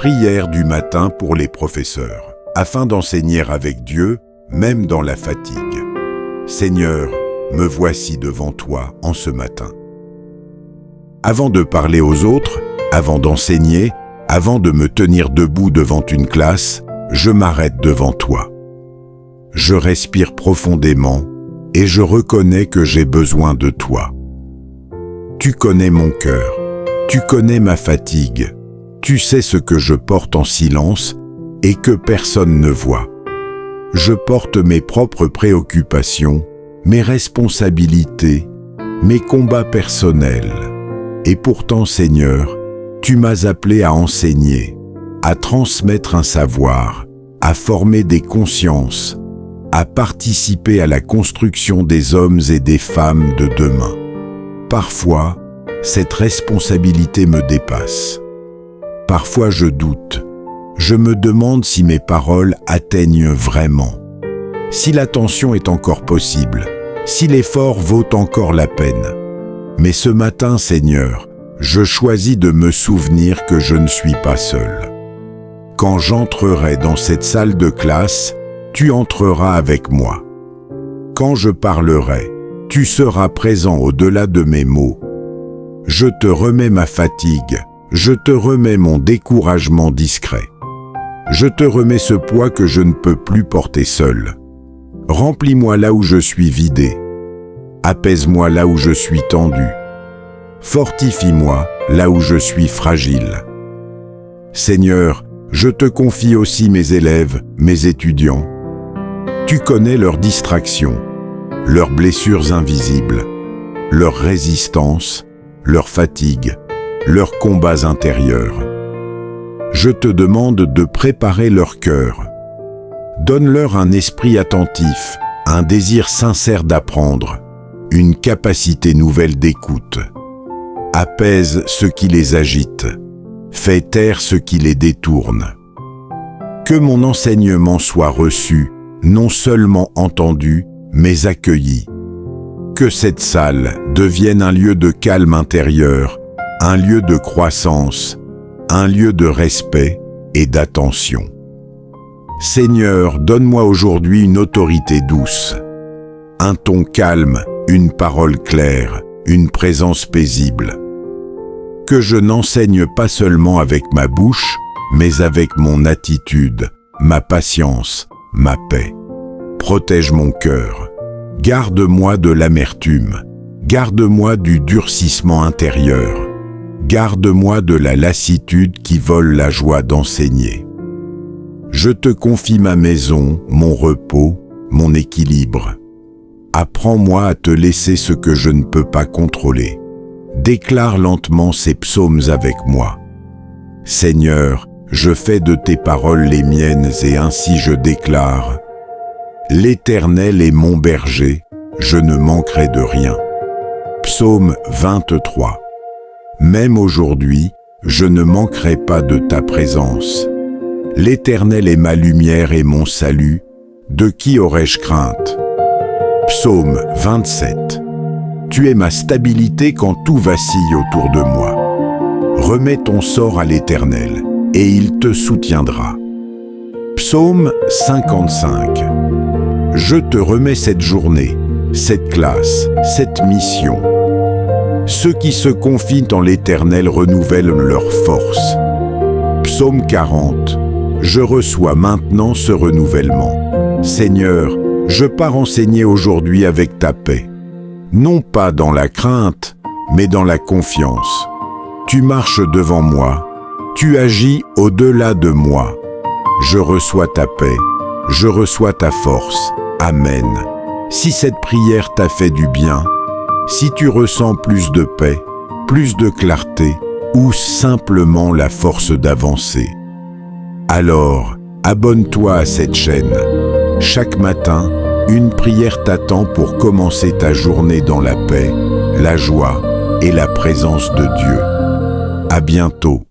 Prière du matin pour les professeurs, afin d'enseigner avec Dieu, même dans la fatigue. Seigneur, me voici devant toi en ce matin. Avant de parler aux autres, avant d'enseigner, avant de me tenir debout devant une classe, je m'arrête devant toi. Je respire profondément et je reconnais que j'ai besoin de toi. Tu connais mon cœur, tu connais ma fatigue, tu sais ce que je porte en silence et que personne ne voit. Je porte mes propres préoccupations, mes responsabilités, mes combats personnels. Et pourtant, Seigneur, tu m'as appelé à enseigner, à transmettre un savoir, à former des consciences, à participer à la construction des hommes et des femmes de demain. Parfois, cette responsabilité me dépasse. Parfois je doute. Je me demande si mes paroles atteignent vraiment, si l'attention est encore possible, si l'effort vaut encore la peine. Mais ce matin, Seigneur, je choisis de me souvenir que je ne suis pas seul. Quand j'entrerai dans cette salle de classe, tu entreras avec moi. Quand je parlerai, tu seras présent au-delà de mes mots. Je te remets ma fatigue, je te remets mon découragement discret. Je te remets ce poids que je ne peux plus porter seul. Remplis-moi là où je suis vidé. Apaise-moi là où je suis tendu. Fortifie-moi là où je suis fragile. Seigneur, je te confie aussi mes élèves, mes étudiants. Tu connais leurs distractions, leurs blessures invisibles, leurs résistances, leurs fatigues, leurs combats intérieurs. Je te demande de préparer leur cœur. Donne-leur un esprit attentif, un désir sincère d'apprendre, une capacité nouvelle d'écoute. Apaise ce qui les agite, fais taire ce qui les détourne. Que mon enseignement soit reçu, non seulement entendu, mais accueilli. Que cette salle devienne un lieu de calme intérieur, un lieu de croissance, un lieu de respect et d'attention. Seigneur, donne-moi aujourd'hui une autorité douce, un ton calme, une parole claire, une présence paisible. Que je n'enseigne pas seulement avec ma bouche, mais avec mon attitude, ma patience, ma paix. Protège mon cœur. Garde-moi de l'amertume. Garde-moi du durcissement intérieur. Garde-moi de la lassitude qui vole la joie d'enseigner. Je te confie ma maison, mon repos, mon équilibre. Apprends-moi à te laisser ce que je ne peux pas contrôler. Déclare lentement ces psaumes avec moi. Seigneur, je fais de tes paroles les miennes et ainsi je déclare: L'Éternel est mon berger, je ne manquerai de rien. Psaume 23. Même aujourd'hui, je ne manquerai pas de ta présence. L'Éternel est ma lumière et mon salut, de qui aurais-je crainte? Psaume 27. Tu es ma stabilité quand tout vacille autour de moi. Remets ton sort à l'Éternel, et il te soutiendra. Psaume 55. Je te remets cette journée, cette classe, cette mission. Ceux qui se confient en l'Éternel renouvellent leur force. Psaume 40. Je reçois maintenant ce renouvellement. Seigneur, je pars enseigner aujourd'hui avec ta paix. Non pas dans la crainte, mais dans la confiance. Tu marches devant moi, tu agis au-delà de moi. Je reçois ta paix, je reçois ta force. Amen. Si cette prière t'a fait du bien, si tu ressens plus de paix, plus de clarté, ou simplement la force d'avancer, alors abonne-toi à cette chaîne. Chaque matin, une prière t'attend pour commencer ta journée dans la paix, la joie et la présence de Dieu. À bientôt.